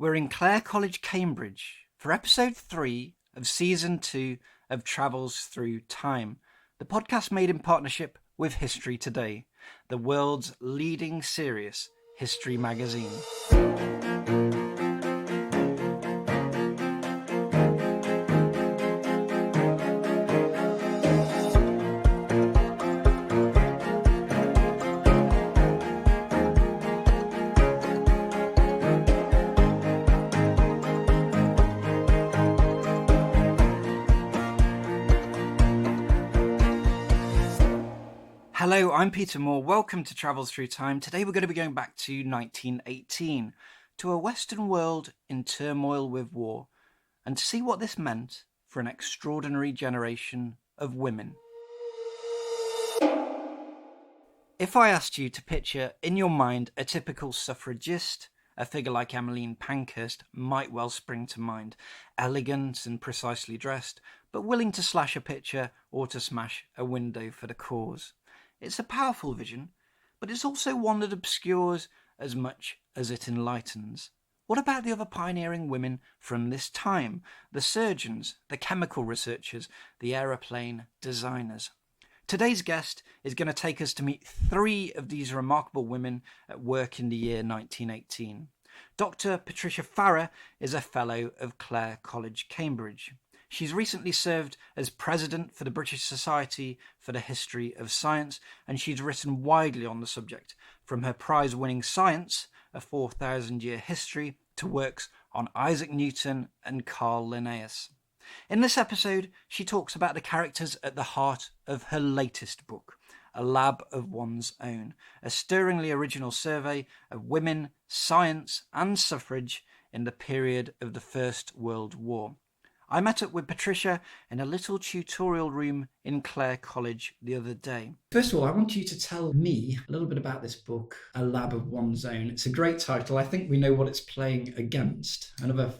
We're in Clare College, Cambridge, for episode 3 of season 2 of Travels Through Time, the podcast made in partnership with History Today, the world's leading serious history magazine. Hello, I'm Peter Moore. Welcome to Travels Through Time. Today we're going to be going back to 1918, to a Western world in turmoil with war, and to see what this meant for an extraordinary generation of women. If I asked you to picture in your mind a typical suffragist, a figure like Emmeline Pankhurst might well spring to mind, elegant and precisely dressed, but willing to slash a picture or to smash a window for the cause. It's a powerful vision, but it's also one that obscures as much as it enlightens. What about the other pioneering women from this time? The surgeons, the chemical researchers, the aeroplane designers. Today's guest is going to take us to meet 3 of these remarkable women at work in the year 1918. Dr Patricia Fara is a Fellow of Clare College, Cambridge. She's recently served as president for the British Society for the History of Science, and she's written widely on the subject, from her prize-winning Science, a 4,000-year history, to works on Isaac Newton and Carl Linnaeus. In this episode, she talks about the characters at the heart of her latest book, A Lab of One's Own, a stirringly original survey of women, science and suffrage in the period of the First World War. I met up with Patricia in a little tutorial room in Clare College the other day. First of all, I want you to tell me a little bit about this book, A Lab of One's Own. It's a great title. I think we know what it's playing against. Another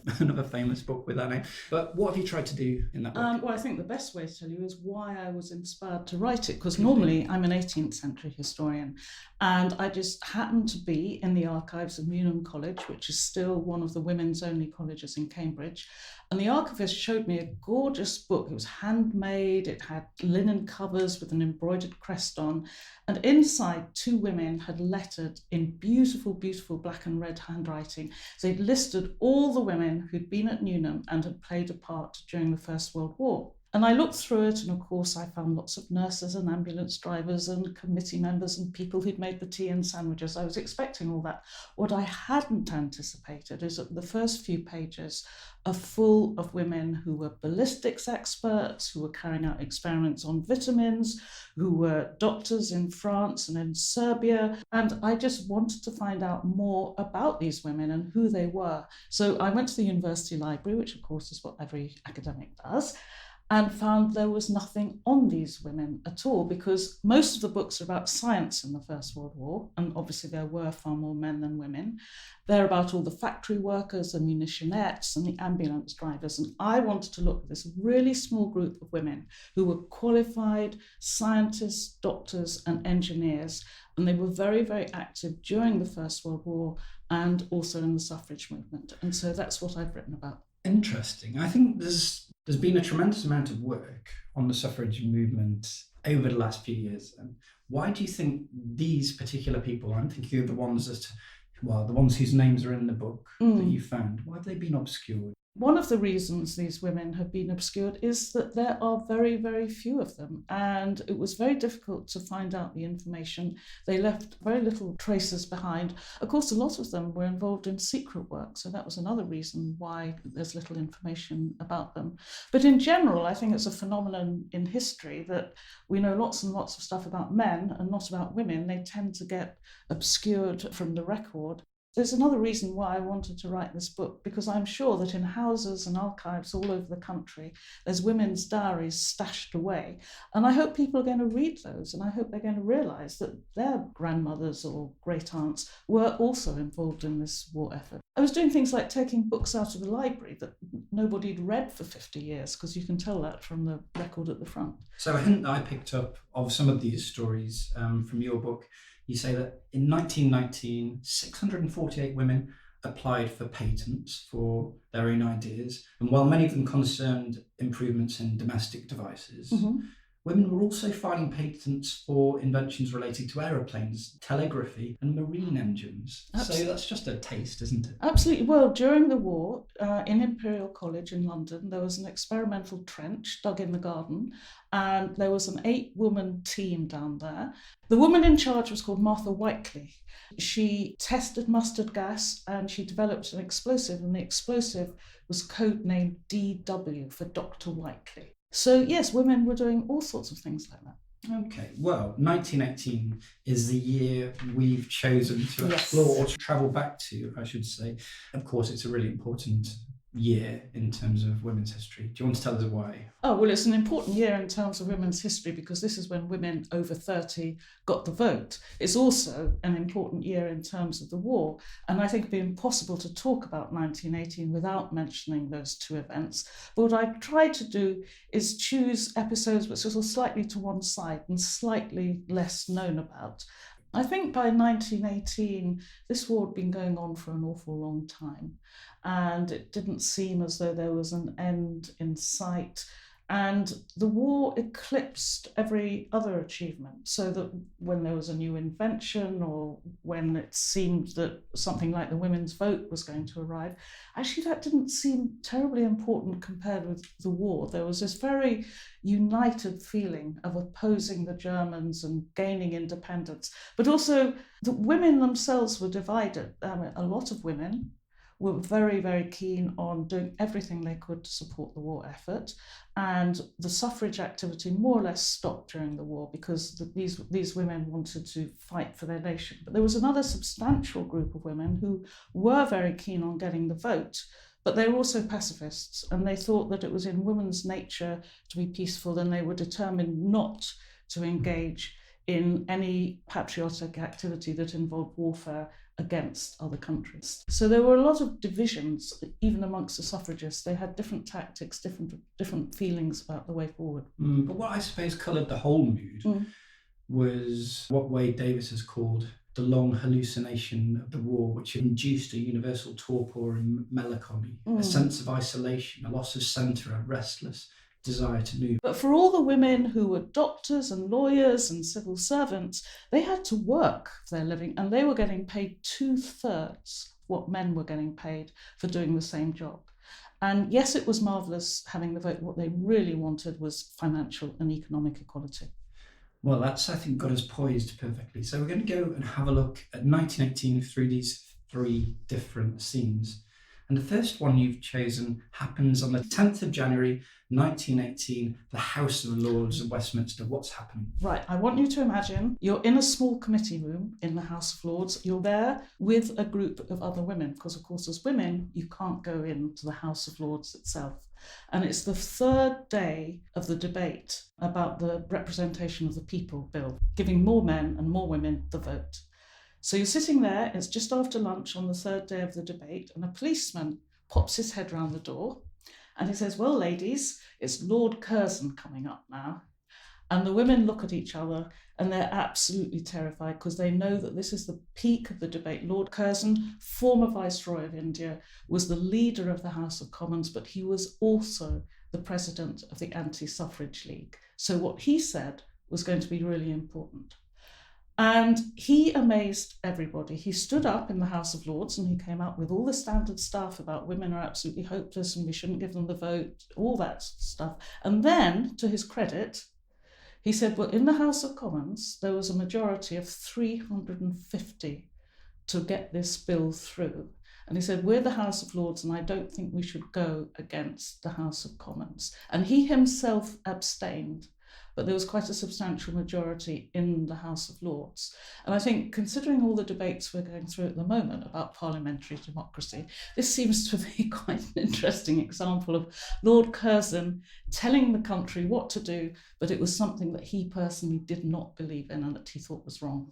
famous book with that name. But what have you tried to do in that book? Well, I think the best way to tell you is why I was inspired to write it, because normally I'm an 18th century historian, and I just happened to be in the archives of Noonim College, which is still one of the women's only colleges in Cambridge. And the archivist showed me a gorgeous book. It was handmade, it had linen covers with an embroidered crest on, and inside 2 women had lettered in beautiful, beautiful black and red handwriting. They'd listed all the women who'd been at Noonim and had played a part during the First World War. And I looked through it, and of course I found lots of nurses and ambulance drivers and committee members and people who'd made the tea and sandwiches. I was expecting all that. What I hadn't anticipated is that the first few pages are full of women who were ballistics experts, who were carrying out experiments on vitamins, who were doctors in France and in Serbia. And I just wanted to find out more about these women and who they were. So I went to the university library, which of course is what every academic does, and found there was nothing on these women at all, because most of the books are about science in the First World War, and obviously there were far more men than women. They're about all the factory workers, the munitionettes and the ambulance drivers, and I wanted to look at this really small group of women who were qualified scientists, doctors and engineers, and they were very, very active during the First World War and also in the suffrage movement, and so that's what I've written about. Interesting. I think there's been a tremendous amount of work on the suffrage movement over the last few years. And why do you think these particular people, I'm thinking of the ones whose names are in the book that you found, why have they been obscured? One of the reasons these women have been obscured is that there are very, very few of them, and it was very difficult to find out the information. They left very little traces behind. Of course, a lot of them were involved in secret work, so that was another reason why there's little information about them. But in general, I think it's a phenomenon in history that we know lots and lots of stuff about men and not about women. They tend to get obscured from the record. There's another reason why I wanted to write this book, because I'm sure that in houses and archives all over the country, there's women's diaries stashed away. And I hope people are going to read those, and I hope they're going to realise that their grandmothers or great aunts were also involved in this war effort. I was doing things like taking books out of the library that nobody'd read for 50 years, because you can tell that from the record at the front. So a hint that I picked up of some of these stories from your book, you say that in 1919, 648 women applied for patents for their own ideas. And while many of them concerned improvements in domestic devices, women were also filing patents for inventions related to aeroplanes, telegraphy, and marine engines. So that's just a taste, isn't it? Absolutely. Well, during the war, in Imperial College in London, there was an experimental trench dug in the garden, and there was an 8-woman team down there. The woman in charge was called Martha Whiteley. She tested mustard gas and she developed an explosive, and the explosive was codenamed DW for Dr. Whiteley. So yes, women were doing all sorts of things like that. Okay, well, 1918 is the year we've chosen to explore, or to travel back to, I should say. Of course, it's a really important year in terms of women's history. Do you want to tell us why? Oh, well, it's an important year in terms of women's history because this is when women over 30 got the vote. It's also an important year in terms of the war. And I think it'd be impossible to talk about 1918 without mentioning those two events. But what I tried to do is choose episodes which are slightly to one side and slightly less known about. I think by 1918, this war had been going on for an awful long time, and it didn't seem as though there was an end in sight. And the war eclipsed every other achievement, so that when there was a new invention or when it seemed that something like the women's vote was going to arrive, actually that didn't seem terribly important compared with the war. There was this very united feeling of opposing the Germans and gaining independence, but also the women themselves were divided. A lot of women were very, very keen on doing everything they could to support the war effort. And the suffrage activity more or less stopped during the war because these women wanted to fight for their nation. But there was another substantial group of women who were very keen on getting the vote, but they were also pacifists, and they thought that it was in women's nature to be peaceful, and they were determined not to engage in any patriotic activity that involved warfare against other countries. So there were a lot of divisions, even amongst the suffragists. They had different tactics, different feelings about the way forward. But what I suppose coloured the whole mood was what Wade Davis has called the long hallucination of the war, which induced a universal torpor and melancholy, a sense of isolation, a loss of centre, a restless desire to move. But for all the women who were doctors and lawyers and civil servants, they had to work for their living, and they were getting paid 2/3 what men were getting paid for doing the same job. And yes, it was marvellous having the vote. What they really wanted was financial and economic equality. Well, that's, I think, got us poised perfectly. So we're going to go and have a look at 1918 through these 3 different scenes. And the first one you've chosen happens on the 10th of January, 1918, the House of Lords of Westminster. What's happening? Right, I want you to imagine you're in a small committee room in the House of Lords. You're there with a group of other women, because of course as women, you can't go into the House of Lords itself. And it's the 3rd day of the debate about the Representation of the People Bill, giving more men and more women the vote. So you're sitting there, it's just after lunch on the 3rd day of the debate, and a policeman pops his head round the door and he says, "Well, ladies, it's Lord Curzon coming up now." And the women look at each other and they're absolutely terrified because they know that this is the peak of the debate. Lord Curzon, former Viceroy of India, was the leader of the House of Commons, but he was also the president of the Anti-Suffrage League. So what he said was going to be really important. And he amazed everybody. He stood up in the House of Lords and he came out with all the standard stuff about women are absolutely hopeless and we shouldn't give them the vote, all that stuff. And then, to his credit, he said, well, in the House of Commons, there was a majority of 350 to get this bill through. And he said, we're the House of Lords and I don't think we should go against the House of Commons. And he himself abstained, but there was quite a substantial majority in the House of Lords. And I think, considering all the debates we're going through at the moment about parliamentary democracy, this seems to be quite an interesting example of Lord Curzon telling the country what to do, but it was something that he personally did not believe in and that he thought was wrong.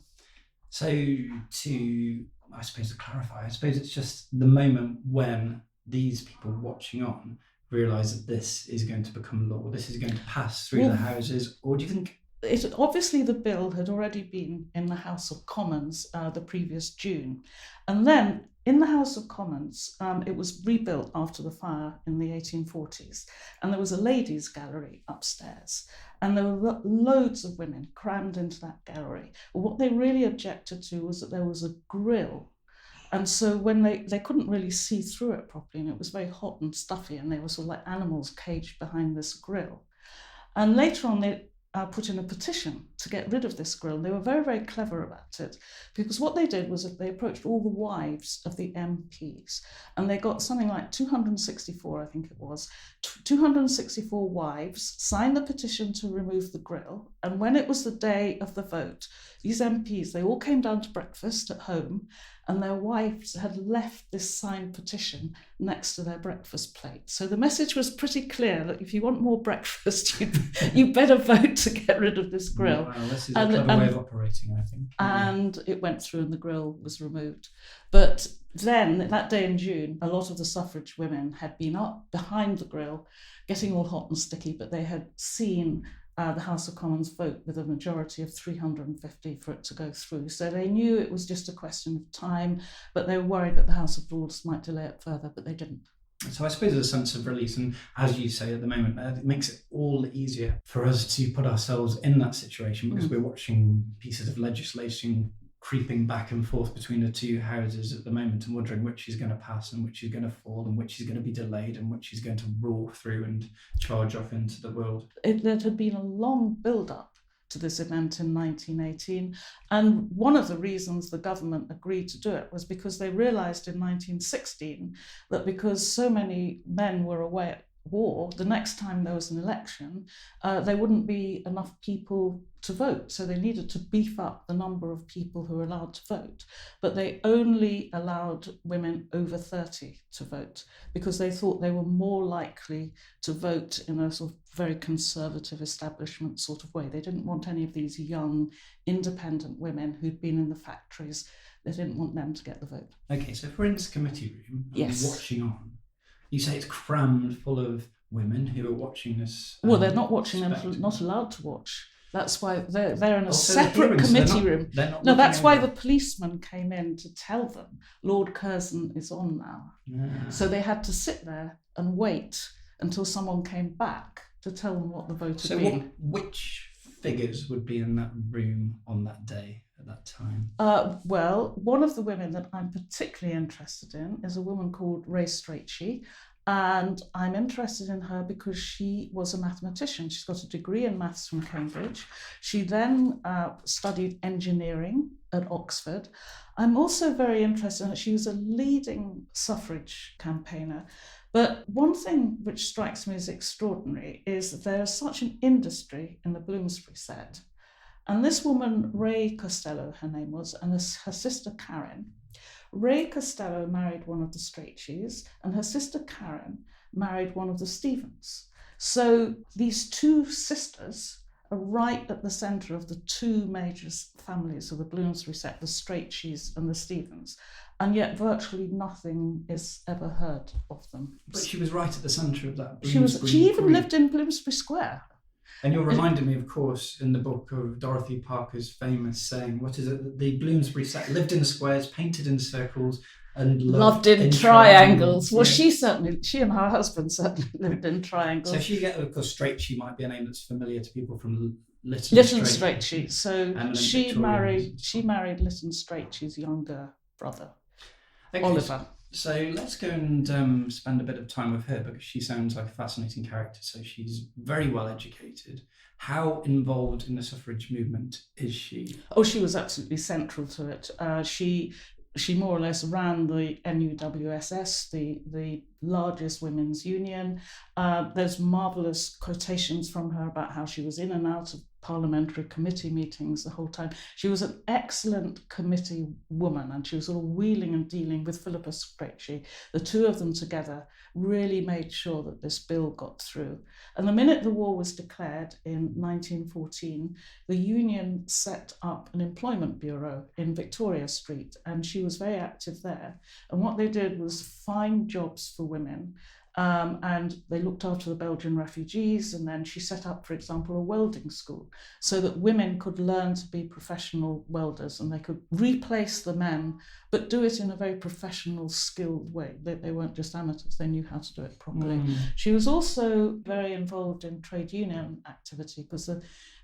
So I suppose to clarify, I suppose it's just the moment when these people watching on realise that this is going to become law, this is going to pass through the houses, or do you think? Obviously, the bill had already been in the House of Commons the previous June. And then in the House of Commons, it was rebuilt after the fire in the 1840s, and there was a ladies' gallery upstairs, and there were loads of women crammed into that gallery. But what they really objected to was that there was a grill, and so when they couldn't really see through it properly, and it was very hot and stuffy, and they were sort of like animals caged behind this grill. And later on, they put in a petition to get rid of this grill. They were very, very clever about it, because what they did was that they approached all the wives of the MPs, and they got something like 264, I think it was, 264 wives signed the petition to remove the grill. And when it was the day of the vote, these MPs, they all came down to breakfast at home, and their wives had left this signed petition next to their breakfast plate. So the message was pretty clear that if you want more breakfast, you better vote to get rid of this grill. Wow, this is a clever way of operating, I think. And it went through and the grill was removed. But then, that day in June, a lot of the suffrage women had been up behind the grill, getting all hot and sticky, but they had seen the House of Commons vote with a majority of 350 for it to go through. So they knew it was just a question of time, but they were worried that the House of Lords might delay it further, but they didn't. So I suppose there's a sense of release, and as you say at the moment, it makes it all easier for us to put ourselves in that situation, because we're watching pieces of legislation creeping back and forth between the two houses at the moment and wondering which is going to pass and which is going to fall and which is going to be delayed and which is going to roar through and charge off into the world. There had been a long build-up to this event in 1918, and one of the reasons the government agreed to do it was because they realised in 1916 that because so many men were away at war, the next time there was an election, there wouldn't be enough people to vote. So they needed to beef up the number of people who were allowed to vote. But they only allowed women over 30 to vote because they thought they were more likely to vote in a sort of very conservative establishment sort of way. They didn't want any of these young, independent women who'd been in the factories. They didn't want them to get the vote. Okay, so if we're in this committee room and Yes. watching on, you say it's crammed full of women who are watching this. Well, they're not watching, spectacle. they're not allowed to watch. That's why they're in a Also, they're separate hearing, so committee room. They're not No, looking that's why over. the policeman came in to tell them Lord Curzon is on now. Yeah. So they had to sit there and wait until someone came back to tell them what the vote had been. Which figures would be in that room on that day at that time? Well, one of the women that I'm particularly interested in is a woman called Ray Strachey. And I'm interested in her because she was a mathematician. She's got a degree in maths from Cambridge. She then studied engineering at Oxford. I'm also very interested in her. She was a leading suffrage campaigner. But one thing which strikes me as extraordinary is that there is such an industry in the Bloomsbury set. And this woman, Ray Costello, her name was, and her sister Karen. Ray Costello married one of the Stracheys, and her sister Karen married one of the Stephens. So these two sisters are right at the centre of the two major families of the Bloomsbury set, the Stracheys and the Stephens, and yet virtually nothing is ever heard of them. But she was right at the centre of that. She even lived in Bloomsbury Square. And you're reminding me, of course, in the book of Dorothy Parker's famous saying, what is it? The Bloomsbury set lived in squares, painted in circles, and loved in triangles. Well, yeah. she and her husband certainly lived in triangles. So if you get, of course, Strachey might be a name that's familiar to people from Lytton Strachey. So she married Lytton Strachey's younger brother, okay, Oliver. So let's go and spend a bit of time with her, because she sounds like a fascinating character. So she's very well educated. How involved in the suffrage movement is she? Oh, she was absolutely central to it. She more or less ran the NUWSS, the largest women's union. There's marvellous quotations from her about how she was in and out of parliamentary committee meetings the whole time. She was an excellent committee woman, and she was sort of wheeling and dealing with Philippa Strachey. The two of them together really made sure that this bill got through. And the minute the war was declared in 1914, the union set up an employment bureau in Victoria Street, and she was very active there. And what they did was find jobs for women. And they looked after the Belgian refugees. And then she set up, for example, a welding school so that women could learn to be professional welders and they could replace the men, but do it in a very professional, skilled way. They weren't just amateurs, they knew how to do it properly. She was also very involved in trade union activity because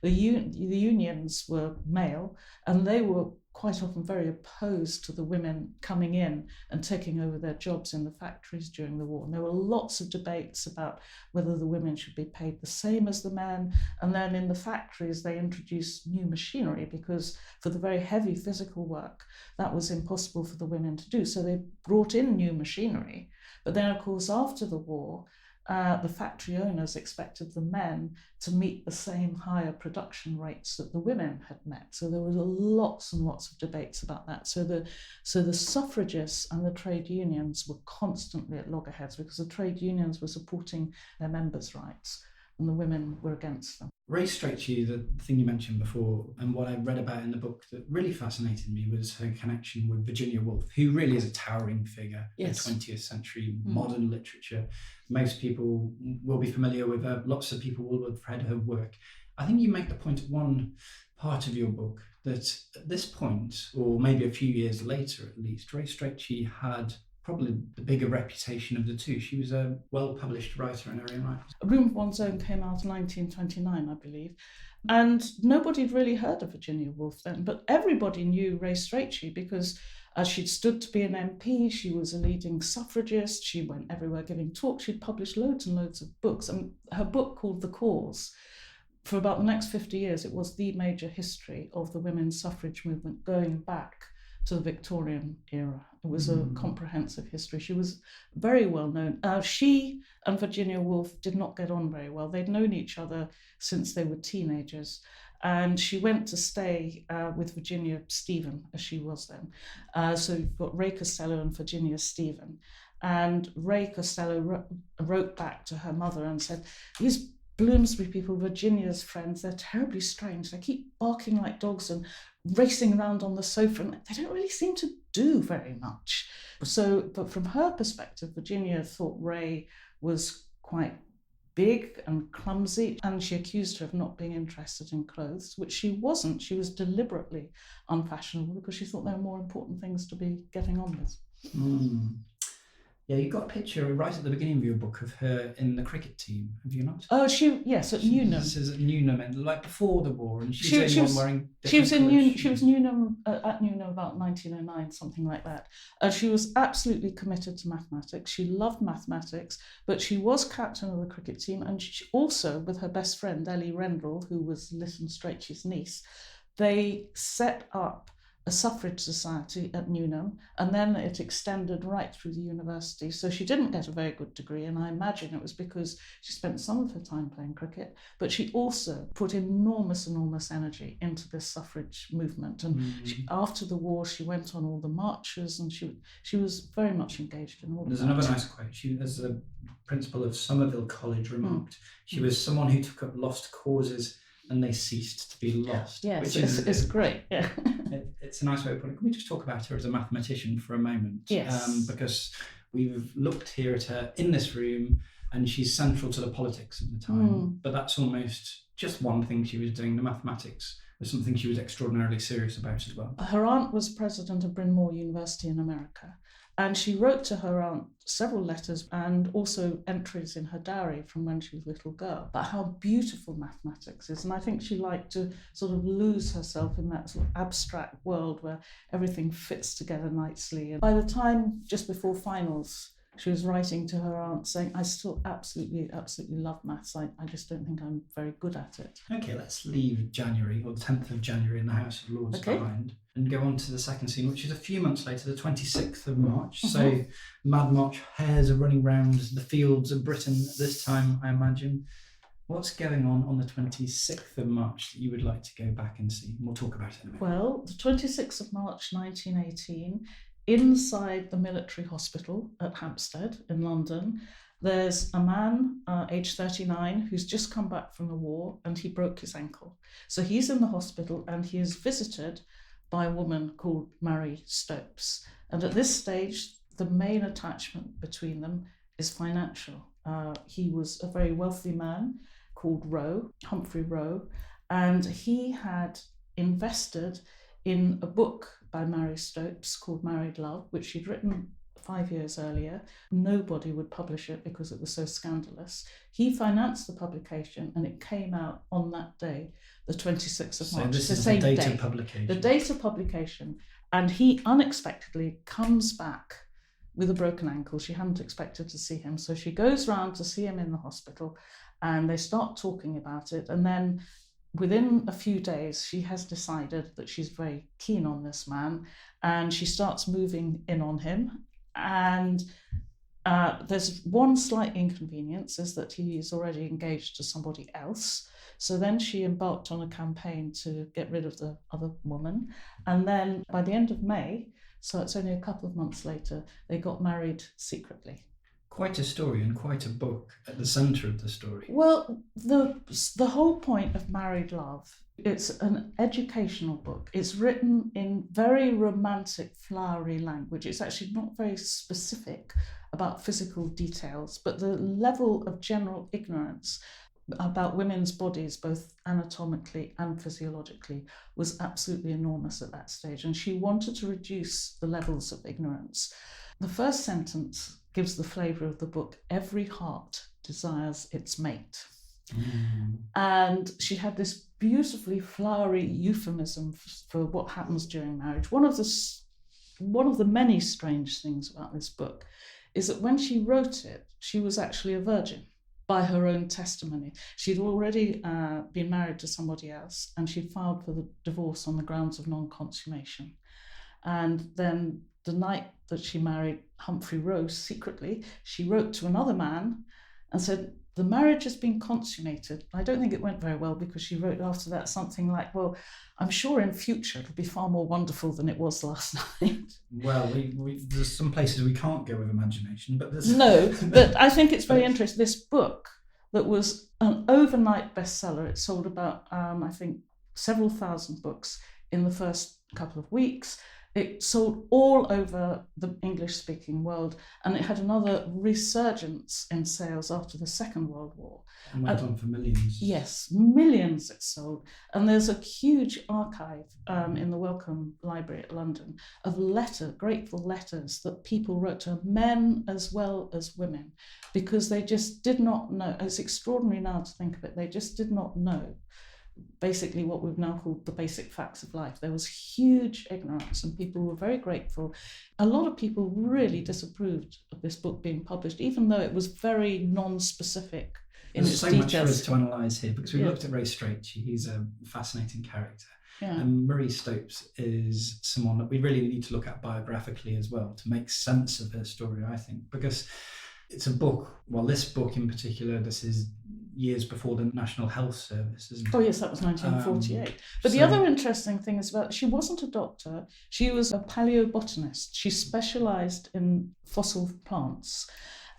the unions were male and they were quite often very opposed to the women coming in and taking over their jobs in the factories during the war. And there were lots of debates about whether the women should be paid the same as the men. And then in the factories, they introduced new machinery because for the very heavy physical work, that was impossible for the women to do. So they brought in new machinery. But then, of course, after the war, the factory owners expected the men to meet the same higher production rates that the women had met. So there was lots and lots of debates about that. So the suffragists and the trade unions were constantly at loggerheads because the trade unions were supporting their members' rights and the women were against them. Ray Strachey, the thing you mentioned before, and what I read about in the book that really fascinated me was her connection with Virginia Woolf, who really is a towering figure in 20th century modern literature. Most people will be familiar with her. Lots of people will have read her work. I think you make the point at one part of your book that at this point, or maybe a few years later at least, Ray Strachey had probably the bigger reputation of the two. She was a well-published writer in her own right. A Room of One's Own came out in 1929, I believe, and nobody had really heard of Virginia Woolf then, but everybody knew Ray Strachey because as she'd stood to be an MP, she was a leading suffragist, she went everywhere giving talks, she'd published loads and loads of books, and her book called The Cause, for about the next 50 years, it was the major history of the women's suffrage movement going back to the Victorian era. It was a comprehensive history. She was very well known. She and Virginia Woolf did not get on very well. They'd known each other since they were teenagers. And she went to stay with Virginia Stephen, as she was then. So you've got Ray Costello and Virginia Stephen. And Ray Costello wrote back to her mother and said, these Bloomsbury people, Virginia's friends, they're terribly strange. They keep barking like dogs and racing around on the sofa, and they don't really seem to do very much. So, but from her perspective, Virginia thought Ray was quite big and clumsy, and she accused her of not being interested in clothes, which she wasn't. She was deliberately unfashionable because she thought there were more important things to be getting on with. Yeah, you got a picture right at the beginning of your book of her in the cricket team, have you not? Oh, yes, at Newnham. This is at Newnham, and like before the war, and she was wearing. She was Newnham at Newnham about 1909, something like that. She was absolutely committed to mathematics. She loved mathematics, but she was captain of the cricket team, and she also, with her best friend Ellie Rendell, who was Lytton Strachey's niece, they set up a suffrage society at Newnham, and then it extended right through the university. So she didn't get a very good degree, and I imagine it was because she spent some of her time playing cricket, but she also put enormous energy into this suffrage movement. And after the war, she went on all the marches, and she was very much engaged in all There's of that. another nice quote. She, as the principal of Somerville College, remarked, she was someone who took up lost causes and they ceased to be lost. Yes, which it's great. Yeah. It's a nice way of putting it. Can we just talk about her as a mathematician for a moment? Yes. Because we've looked here at her in this room and she's central to the politics of the time. But that's almost just one thing she was doing. The mathematics was something she was extraordinarily serious about as well. Her aunt was president of Bryn Mawr University in America. And she wrote to her aunt several letters and also entries in her diary from when she was a little girl about how beautiful mathematics is. And I think she liked to sort of lose herself in that sort of abstract world where everything fits together nicely. And by the time just before finals, she was writing to her aunt saying, I still absolutely love maths. I just don't think I'm very good at it. Okay, let's leave January, or the 10th of January in the House of Lords behind, and go on to the second scene, which is a few months later, the 26th of March. So Mad March hares are running round the fields of Britain at this time, I imagine. What's going on the 26th of March that you would like to go back and see? And we'll talk about it in a minute. Well, the 26th of March 1918, inside the military hospital at Hampstead in London, there's a man, aged 39, who's just come back from the war and he broke his ankle. So he's in the hospital and he is visited by a woman called Mary Stopes. And at this stage, the main attachment between them is financial. He was a very wealthy man called Humphrey Roe, and he had invested in a book by Mary Stopes called Married Love, which she'd written 5 years earlier. Nobody would publish it because it was so scandalous. He financed the publication, and it came out on that day, the 26th of March. So this the is same the date day. of publication. The date of publication, and he unexpectedly comes back with a broken ankle. She hadn't expected to see him, so she goes round to see him in the hospital, and they start talking about it, and then within a few days, she has decided that she's very keen on this man, and she starts moving in on him. And there's one slight inconvenience, is that he is already engaged to somebody else. So then she embarked on a campaign to get rid of the other woman. And then by the end of May, so it's only a couple of months later, they got married secretly. Quite a story and quite a book at the centre of the story. Well, the whole point of Married Love, it's an educational book. It's written in very romantic, flowery language. It's actually not very specific about physical details, but the level of general ignorance about women's bodies, both anatomically and physiologically, was absolutely enormous at that stage. And she wanted to reduce the levels of ignorance. The first sentence gives the flavour of the book: every heart desires its mate. And she had this beautifully flowery euphemism for what happens during marriage. One of the many strange things about this book is that when she wrote it, she was actually a virgin by her own testimony. She'd already been married to somebody else, and she'd filed for the divorce on the grounds of non-consummation. And then the night that she married Humphrey Roe secretly, she wrote to another man and said, the marriage has been consummated. I don't think it went very well, because she wrote after that something like, well, I'm sure in future it'll be far more wonderful than it was last night. Well, there's some places we can't go with imagination, but there's... No, but I think it's very interesting. This book that was an overnight bestseller, it sold about, I think, several thousand books in the first couple of weeks. It sold all over the English-speaking world, and it had another resurgence in sales after the Second World War. And went on for millions. Yes, millions it sold. And there's a huge archive in the Wellcome Library at London of grateful letters that people wrote to her, men as well as women, because they just did not know. It's extraordinary now to think of it. They just did not know basically what we've now called the basic facts of life. There was huge ignorance, and people were very grateful. A lot of people really disapproved of this book being published, even though it was very non-specific in its details. There's so much for us to analyse here, because we looked at Ray Strachey. He's a fascinating character. Yeah. And Marie Stopes is someone that we really need to look at biographically as well to make sense of her story, I think, because it's a book, well, this book in particular, this is years before the National Health Service, isn't it? Oh yes, that was 1948. But the other interesting thing is about, she wasn't a doctor, she was a paleobotanist. She specialised in fossil plants,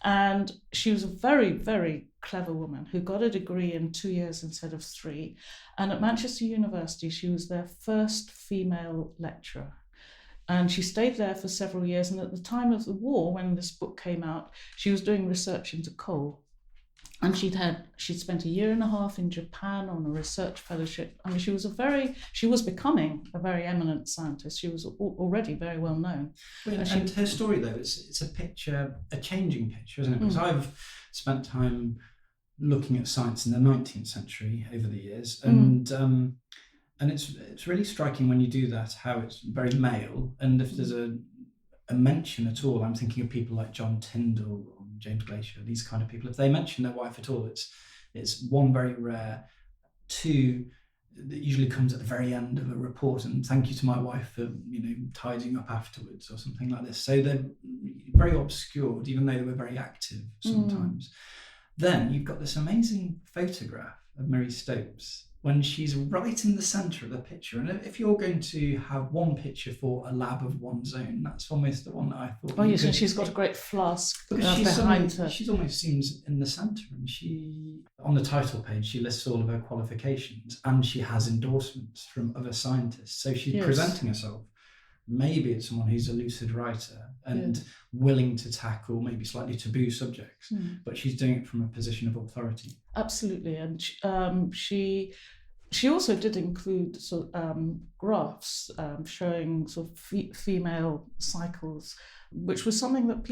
and she was a very, very clever woman who got a degree in 2 years instead of 3. And at Manchester University, she was their first female lecturer. And she stayed there for several years. And at the time of the war, when this book came out, she was doing research into coal. And she'd spent 1.5 years in Japan on a research fellowship. I mean, she was becoming a very eminent scientist. She was already very well known. Well, and her story, though, it's a changing picture, isn't it? Because I've spent time looking at science in the 19th century over the years, and it's really striking when you do that, how it's very male. And if there's a mention at all, I'm thinking of people like John Tyndall or James Glacier, these kind of people. If they mention their wife at all, it's one, very rare. 2, it usually comes at the very end of a report, and thank you to my wife for tidying up afterwards or something like this. So they're very obscured, even though they were very active sometimes. Then you've got this amazing photograph of Marie Stopes when she's right in the centre of the picture. And if you're going to have one picture for a lab of one's own, that's almost the one that I thought. Oh yes, and she's got a great flask behind her. She almost seems in the centre, and she, on the title page, she lists all of her qualifications, and she has endorsements from other scientists. So she's presenting herself maybe it's someone who's a lucid writer and willing to tackle maybe slightly taboo subjects, but she's doing it from a position of authority. Absolutely. And she also did include graphs showing sort of female cycles, which was something that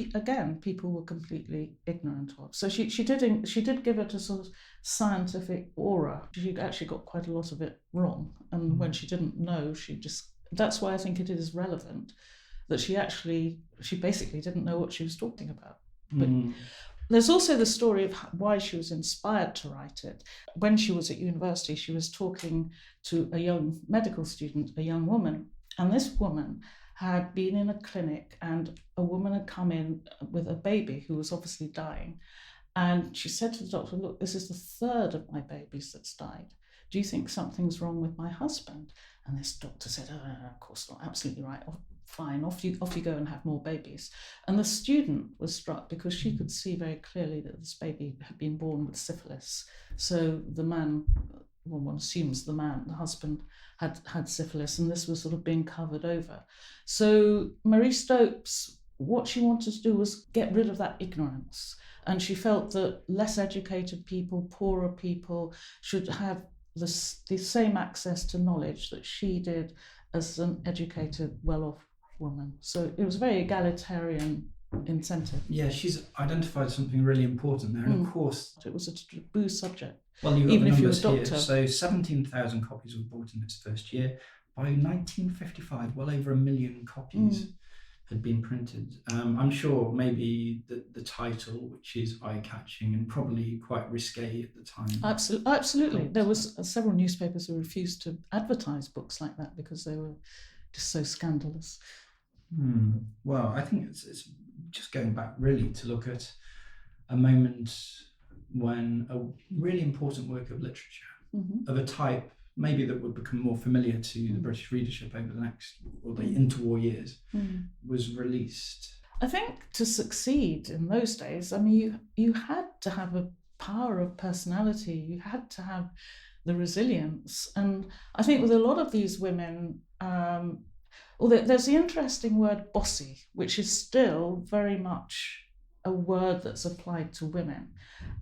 people were completely ignorant of. So she did give it a sort of scientific aura. She actually got quite a lot of it wrong, and when she didn't know, that's why I think it is relevant that she basically didn't know what she was talking about. But there's also the story of why she was inspired to write it. When she was at university, she was talking to a young medical student, a young woman, and this woman had been in a clinic and a woman had come in with a baby who was obviously dying. And she said to the doctor, look, this is the third of my babies that's died. Do you think something's wrong with my husband? And this doctor said, oh, of course not, absolutely right. Oh, fine, off you go and have more babies. And the student was struck because she could see very clearly that this baby had been born with syphilis. So the man, well, one assumes the husband, had syphilis, and this was sort of being covered over. So Marie Stopes, what she wanted to do was get rid of that ignorance. And she felt that less educated people, poorer people, should have the same access to knowledge that she did as an educated, well-off woman. So it was a very egalitarian incentive. Yeah, she's identified something really important there. And of course, it was a taboo subject. Well, you've got even the if you were a numbers doctor. here. So 17,000 copies were bought in its first year. By 1955, well over 1 million copies had been printed. I'm sure maybe the title, which is eye-catching and probably quite risque at the time. Absolutely. There was several newspapers who refused to advertise books like that because they were just so scandalous. Well, I think it's just going back really to look at a moment when a really important work of literature of a type maybe that would become more familiar to the British readership over the next, or the interwar years, was released. I think to succeed in those days, I mean, you had to have a power of personality, you had to have the resilience. And I think with a lot of these women, there's the interesting word bossy, which is still very much a word that's applied to women.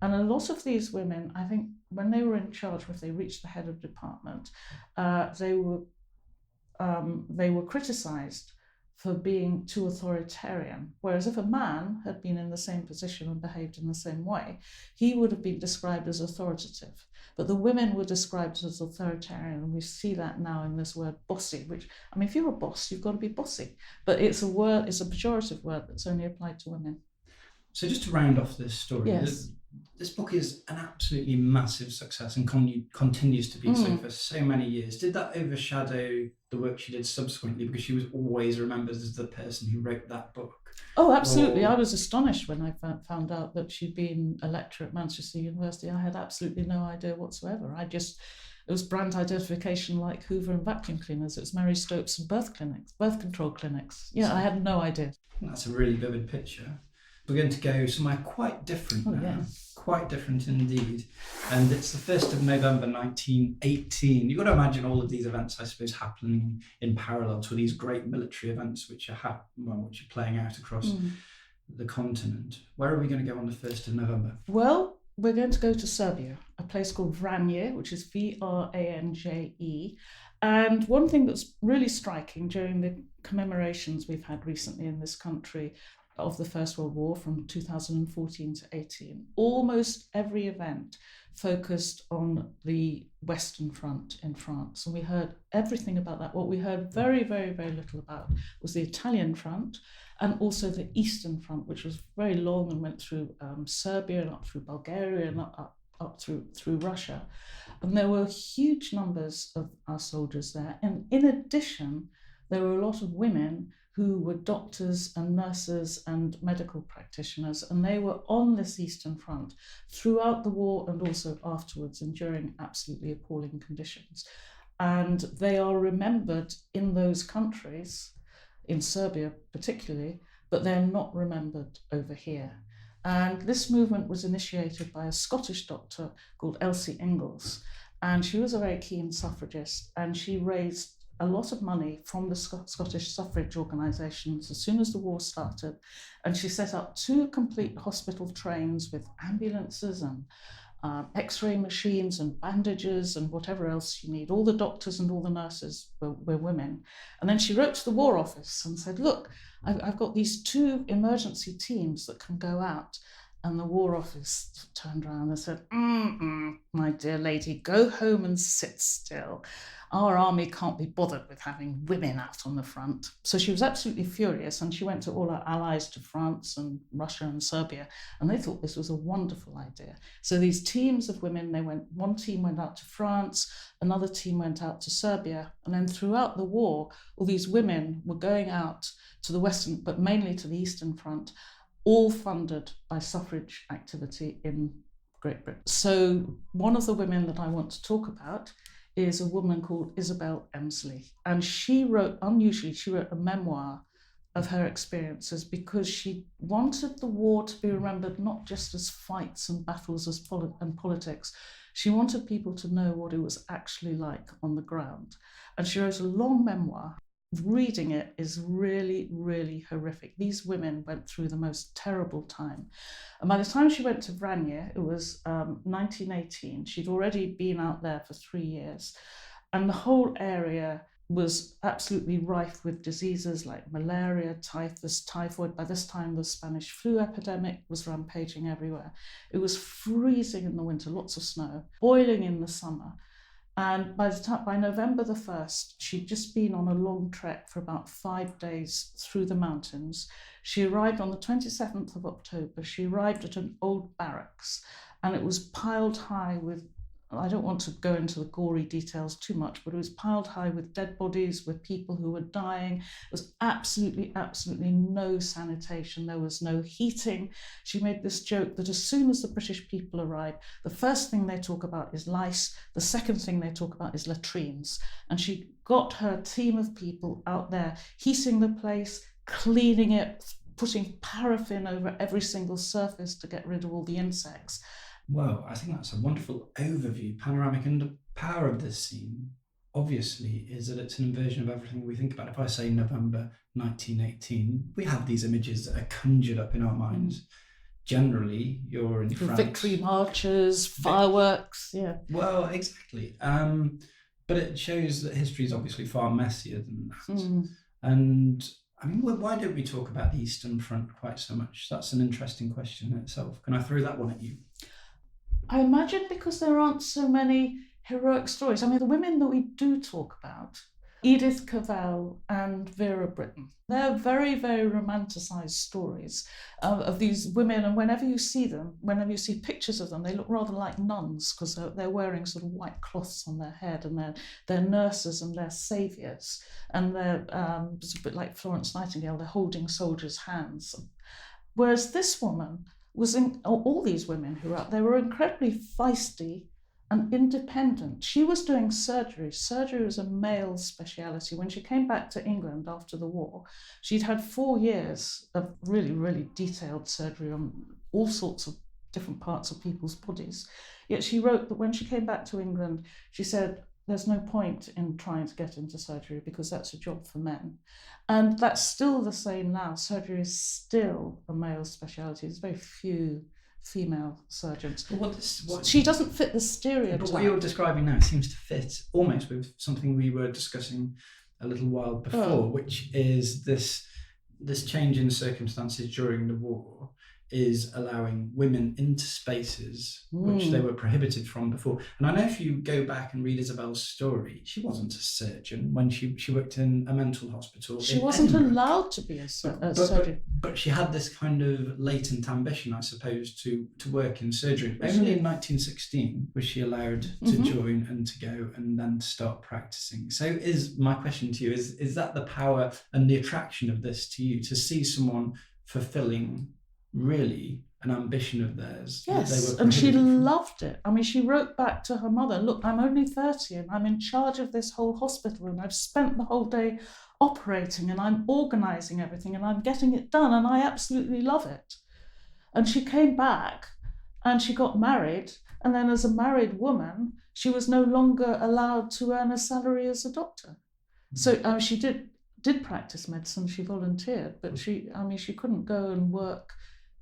And a lot of these women, I think, when they were in charge, if they reached the head of department, they were criticised for being too authoritarian. Whereas if a man had been in the same position and behaved in the same way, he would have been described as authoritative. But the women were described as authoritarian, and we see that now in this word bossy, which, I mean, if you're a boss, you've got to be bossy. But it's a pejorative word that's only applied to women. So just to round off this story, this book is an absolutely massive success and continues to be so for so many years. Did that overshadow the work she did subsequently, because she was always remembered as the person who wrote that book? Oh, absolutely. I was astonished when I found out that she'd been a lecturer at Manchester University. I had absolutely no idea whatsoever. It was brand identification like Hoover and vacuum cleaners. It was Mary Stopes and birth control clinics. Yeah, I had no idea. That's a really vivid picture. We're going to go somewhere quite different now. Quite different indeed. And it's the 1st of November 1918. You've got to imagine all of these events, I suppose, happening in parallel to these great military events which are playing out across the continent. Where are we going to go on the 1st of November? Well, we're going to go to Serbia, a place called Vranje, which is Vranje. And one thing that's really striking during the commemorations we've had recently in this country of the First World War from 2014 to 18, almost every event focused on the Western Front in France. And we heard everything about that. What we heard very, very, very little about was the Italian front and also the Eastern Front, which was very long and went through Serbia and up through Bulgaria and up through Russia. And there were huge numbers of our soldiers there. And in addition, there were a lot of women who were doctors and nurses and medical practitioners, and they were on this Eastern Front throughout the war and also afterwards, enduring absolutely appalling conditions. And they are remembered in those countries, in Serbia particularly, but they're not remembered over here. And this movement was initiated by a Scottish doctor called Elsie Ingalls, and she was a very keen suffragist, and she raised a lot of money from the Scottish suffrage organisations as soon as the war started, and she set up 2 complete hospital trains with ambulances and X-ray machines and bandages and whatever else you need. All the doctors and all the nurses were women. And then she wrote to the War Office and said, look, I've got these 2 emergency teams that can go out. And the War Office turned around and said, my dear lady, go home and sit still. Our army can't be bothered with having women out on the front. So she was absolutely furious, and she went to all her allies, to France and Russia and Serbia, and they thought this was a wonderful idea. So these teams of women, one team went out to France, another team went out to Serbia, and then throughout the war, all these women were going out to the Western, but mainly to the Eastern Front, all funded by suffrage activity in Great Britain. So one of the women that I want to talk about is a woman called Isabel Emsley. And she wrote a memoir of her experiences because she wanted the war to be remembered not just as fights and battles and politics. She wanted people to know what it was actually like on the ground. And she wrote a long memoir. Reading it is really, really horrific. These women went through the most terrible time. And by the time she went to Vranje, it was 1918. She'd already been out there for 3 years. And the whole area was absolutely rife with diseases like malaria, typhus, typhoid. By this time, the Spanish flu epidemic was rampaging everywhere. It was freezing in the winter, lots of snow, boiling in the summer. And by November the 1st, she'd just been on a long trek for about 5 days through the mountains. She arrived on the 27th of October. She arrived at an old barracks, and it was piled high with, I don't want to go into the gory details too much, but it was piled high with dead bodies, with people who were dying. There was absolutely, absolutely no sanitation. There was no heating. She made this joke that as soon as the British people arrive, the first thing they talk about is lice. The second thing they talk about is latrines. And she got her team of people out there, heating the place, cleaning it, putting paraffin over every single surface to get rid of all the insects. Well, I think that's a wonderful overview, panoramic, and the power of this scene, obviously, is that it's an inversion of everything we think about. If I say November 1918, we have these images that are conjured up in our minds. Generally, you're in France. Victory marches, fireworks, yeah. Well, exactly. But it shows that history is obviously far messier than that. And I mean, why don't we talk about the Eastern Front quite so much? That's an interesting question in itself. Can I throw that one at you? I imagine because there aren't so many heroic stories. I mean, the women that we do talk about, Edith Cavell and Vera Brittain, they're very, very romanticised stories of these women. And whenever you see them, whenever you see pictures of them, they look rather like nuns because they're wearing sort of white cloths on their head, and they're nurses and they're saviours. And they're it's a bit like Florence Nightingale, they're holding soldiers' hands. Whereas this woman all these women who were out there were incredibly feisty and independent. She was doing surgery. Surgery was a male speciality. When she came back to England after the war, she'd had 4 years of really, really detailed surgery on all sorts of different parts of people's bodies. Yet she wrote that when she came back to England, she said, there's no point in trying to get into surgery because that's a job for men. And that's still the same now. Surgery is still a male speciality. There's very few female surgeons. She doesn't fit the stereotype. But what you're describing now seems to fit almost with something we were discussing a little while before, which is this change in circumstances during the war is allowing women into spaces which they were prohibited from before. And I know if you go back and read Isabel's story, she wasn't a surgeon when she worked in a mental hospital. She wasn't allowed to be a surgeon. But she had this kind of latent ambition, I suppose, to work in surgery. Only in 1916 was she allowed to join and to go and then to start practicing. So is my question to you, is that the power and the attraction of this to you, to see someone fulfilling really an ambition of theirs? Yes, and she loved it. I mean, she wrote back to her mother, look, I'm only 30 and I'm in charge of this whole hospital and I've spent the whole day operating and I'm organising everything and I'm getting it done and I absolutely love it. And she came back and she got married, and then as a married woman, she was no longer allowed to earn a salary as a doctor. So she did practice medicine. She volunteered, but she couldn't go and work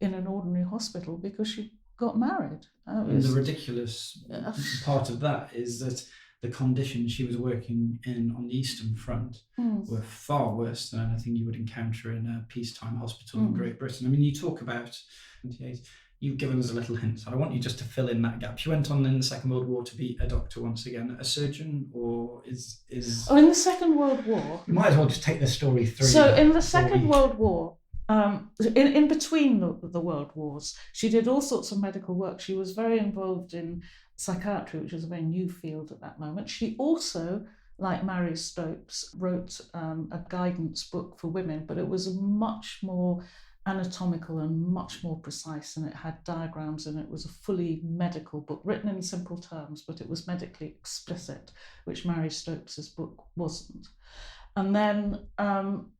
in an ordinary hospital because she got married. And the ridiculous part of that is that the conditions she was working in on the Eastern Front were far worse than anything you would encounter in a peacetime hospital in Great Britain. I mean, you talk about, you've given us a little hint, so I want you just to fill in that gap. She went on in the Second World War to be a doctor once again, a surgeon, or is... Oh, in the Second World War... You might as well just take the story through. So in the Second World War, in between the world wars, she did all sorts of medical work. She was very involved in psychiatry, which was a very new field at that moment. She also, like Mary Stopes, wrote a guidance book for women, but it was much more anatomical and much more precise, and it had diagrams, and it was a fully medical book written in simple terms, but it was medically explicit, which Mary Stopes's book wasn't. And then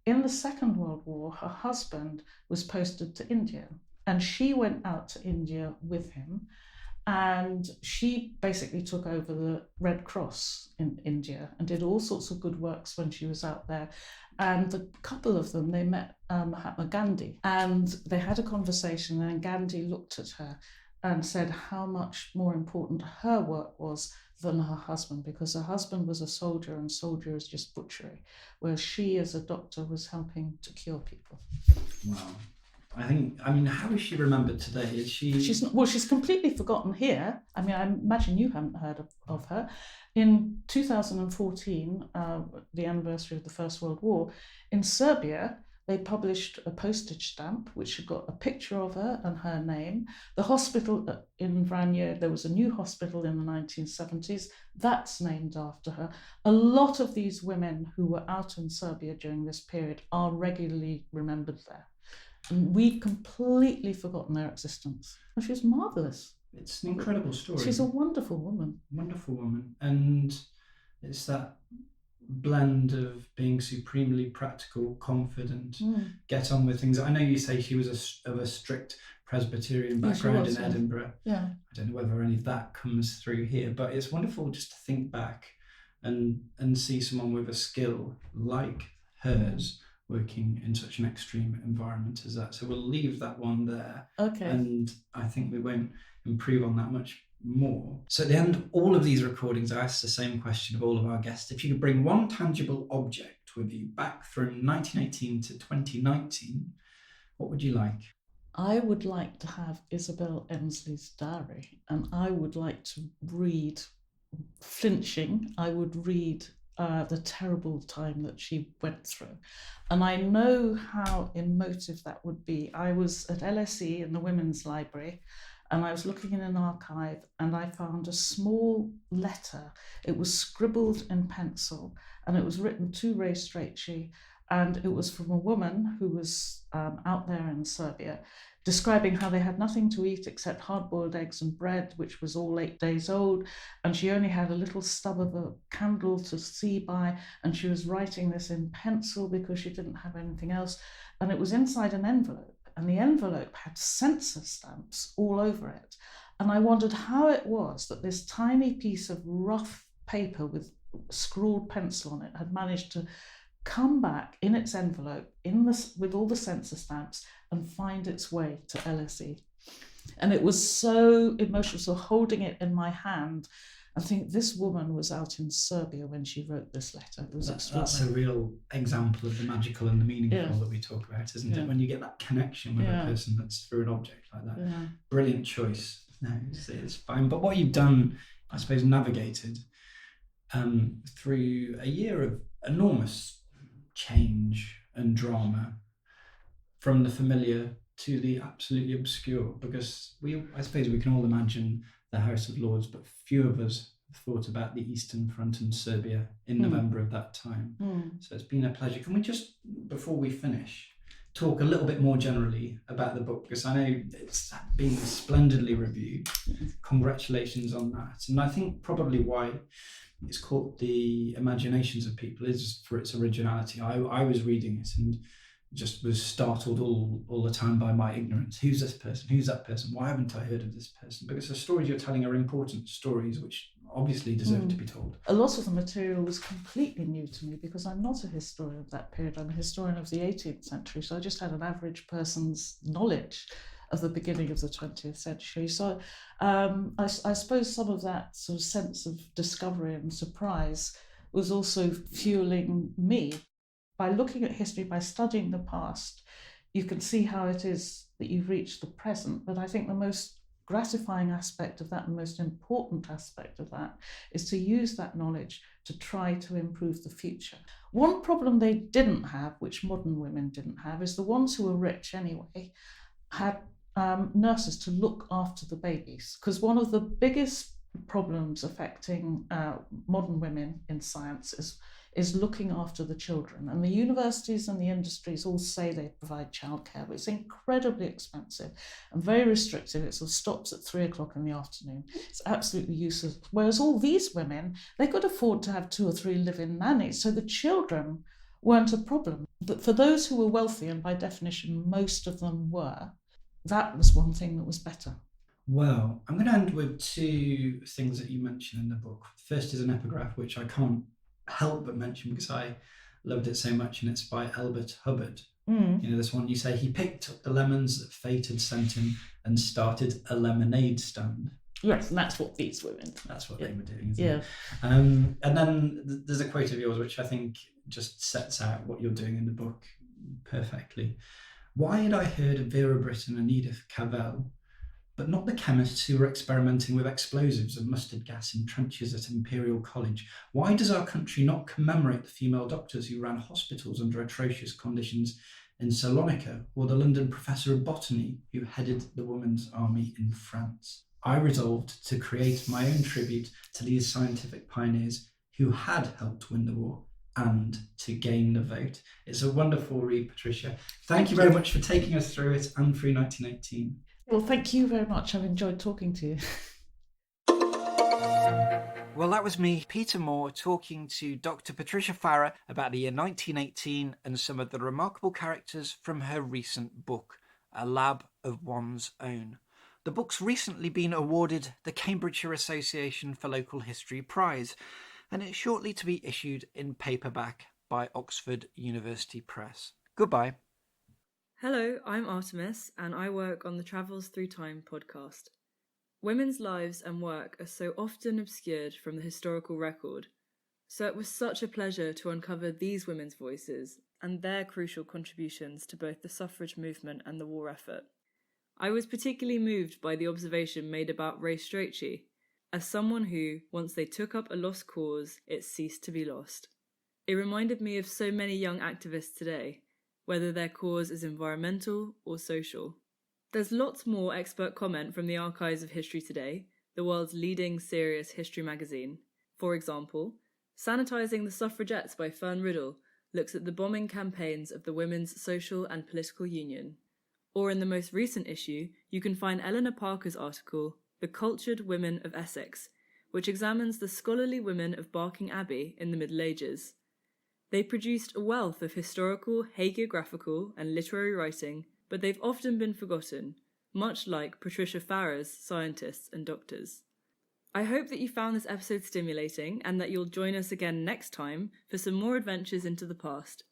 in the Second World War, her husband was posted to India, and she went out to India with him, and she basically took over the Red Cross in India and did all sorts of good works when she was out there. And a couple of them, they met Mahatma Gandhi, and they had a conversation, and Gandhi looked at her and said how much more important her work was than her husband, because her husband was a soldier, and soldier is just butchery, whereas she as a doctor was helping to cure people. Wow. I mean, how is she remembered today? Is she... She's completely forgotten here. I mean, I imagine you haven't heard of her. In 2014, the anniversary of the First World War, in Serbia, they published a postage stamp which had got a picture of her and her name. The hospital in Vranje, there was a new hospital in the 1970s, that's named after her. A lot of these women who were out in Serbia during this period are regularly remembered there. And we've completely forgotten their existence. And she was marvellous. It's an incredible story. She's a wonderful woman. Wonderful woman. And it's that blend of being supremely practical, confident, get on with things. I know you say she was of a strict Presbyterian background in Edinburgh. Yeah. I don't know whether any of that comes through here, but it's wonderful just to think back and see someone with a skill like hers working in such an extreme environment as that. So we'll leave that one there. Okay. And I think we won't improve on that much more. So at the end of all of these recordings, I asked the same question of all of our guests. If you could bring one tangible object with you back from 1918 to 2019, what would you like? I would like to have Isabel Emsley's diary, and I would like to read, flinching, I would read the terrible time that she went through. And I know how emotive that would be. I was at LSE in the Women's Library, and I was looking in an archive, and I found a small letter. It was scribbled in pencil, and it was written to Ray Strachey, and it was from a woman who was out there in Serbia, describing how they had nothing to eat except hard-boiled eggs and bread, which was all 8 days old, and she only had a little stub of a candle to see by, and she was writing this in pencil because she didn't have anything else, and it was inside an envelope, and the envelope had census stamps all over it. And I wondered how it was that this tiny piece of rough paper with scrawled pencil on it had managed to come back in its envelope with all the census stamps and find its way to LSE. And it was so emotional. So holding it in my hand, I think this woman was out in Serbia when she wrote this letter. It was extraordinary. That's a real example of the magical and the meaningful that we talk about, isn't it? When you get that connection with a person that's through an object like that. Yeah. Brilliant choice. No, it's fine. But what you've done, I suppose, navigated through a year of enormous change and drama, from the familiar to the absolutely obscure, because I suppose we can all imagine the House of Lords, but few of us have thought about the Eastern Front and Serbia in November of that time. So it's been a pleasure. Can we just, before we finish, talk a little bit more generally about the book, because I know it's been splendidly reviewed. Congratulations on that. And I think probably why it's caught the imaginations of people is for its originality. I was reading it and just was startled all the time by my ignorance. Who's this person? Who's that person? Why haven't I heard of this person? Because the stories you're telling are important stories which obviously deserve to be told. A lot of the material was completely new to me because I'm not a historian of that period. I'm a historian of the 18th century, so I just had an average person's knowledge of the beginning of the 20th century. So I suppose some of that sort of sense of discovery and surprise was also fueling me. By looking at history, by studying the past, you can see how it is that you've reached the present. But I think the most gratifying aspect of that, the most important aspect of that, is to use that knowledge to try to improve the future. One problem they didn't have, which modern women didn't have, is the ones who were rich anyway had nurses to look after the babies. Because one of the biggest problems affecting modern women in science is looking after the children. And the universities and the industries all say they provide childcare, but it's incredibly expensive and very restrictive. It sort of stops at 3:00 in the afternoon. It's absolutely useless. Whereas all these women, they could afford to have 2 or 3 live-in nannies, so the children weren't a problem. But for those who were wealthy, and by definition most of them were, that was one thing that was better. Well, I'm going to end with 2 things that you mentioned in the book. The first is an epigraph, which I can't help but mention because I loved it so much, and it's by Elbert Hubbard. You know, this one, you say, he picked up the lemons that fate had sent him and started a lemonade stand. Yes, and that's what these women. That's what they were doing, isn't Yeah. it? And then there's a quote of yours which I think just sets out what you're doing in the book perfectly. Why had I heard of Vera Brittain and Edith Cavell, but not the chemists who were experimenting with explosives and mustard gas in trenches at Imperial College? Why does our country not commemorate the female doctors who ran hospitals under atrocious conditions in Salonika, or the London professor of botany who headed the Women's Army in France? I resolved to create my own tribute to these scientific pioneers who had helped win the war and to gain the vote. It's a wonderful read, Patricia. Thank you very much for taking us through it and through 1918. Well, thank you very much. I've enjoyed talking to you. Well, that was me, Peter Moore, talking to Dr Patricia Fara about the year 1918 and some of the remarkable characters from her recent book, A Lab of One's Own. The book's recently been awarded the Cambridgeshire Association for Local History Prize, and it's shortly to be issued in paperback by Oxford University Press. Goodbye. Hello, I'm Artemis, and I work on the Travels Through Time podcast. Women's lives and work are so often obscured from the historical record, so it was such a pleasure to uncover these women's voices and their crucial contributions to both the suffrage movement and the war effort. I was particularly moved by the observation made about Ray Strachey, as someone who, once they took up a lost cause, it ceased to be lost. It reminded me of so many young activists today, whether their cause is environmental or social. There's lots more expert comment from the Archives of History Today, the world's leading serious history magazine. For example, Sanitising the Suffragettes by Fern Riddle looks at the bombing campaigns of the Women's Social and Political Union. Or in the most recent issue, you can find Eleanor Parker's article, The Cultured Women of Essex, which examines the scholarly women of Barking Abbey in the Middle Ages. They produced a wealth of historical, hagiographical, and literary writing, but they've often been forgotten, much like Patricia Fara's scientists and doctors. I hope that you found this episode stimulating and that you'll join us again next time for some more adventures into the past.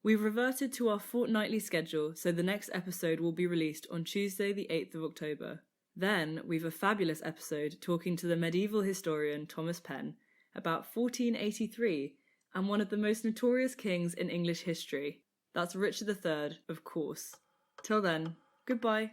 We've reverted to our fortnightly schedule, so the next episode will be released on Tuesday the 8th of October. Then we've a fabulous episode talking to the medieval historian Thomas Penn about 1483 and one of the most notorious kings in English history. That's Richard III, of course. Till then, goodbye.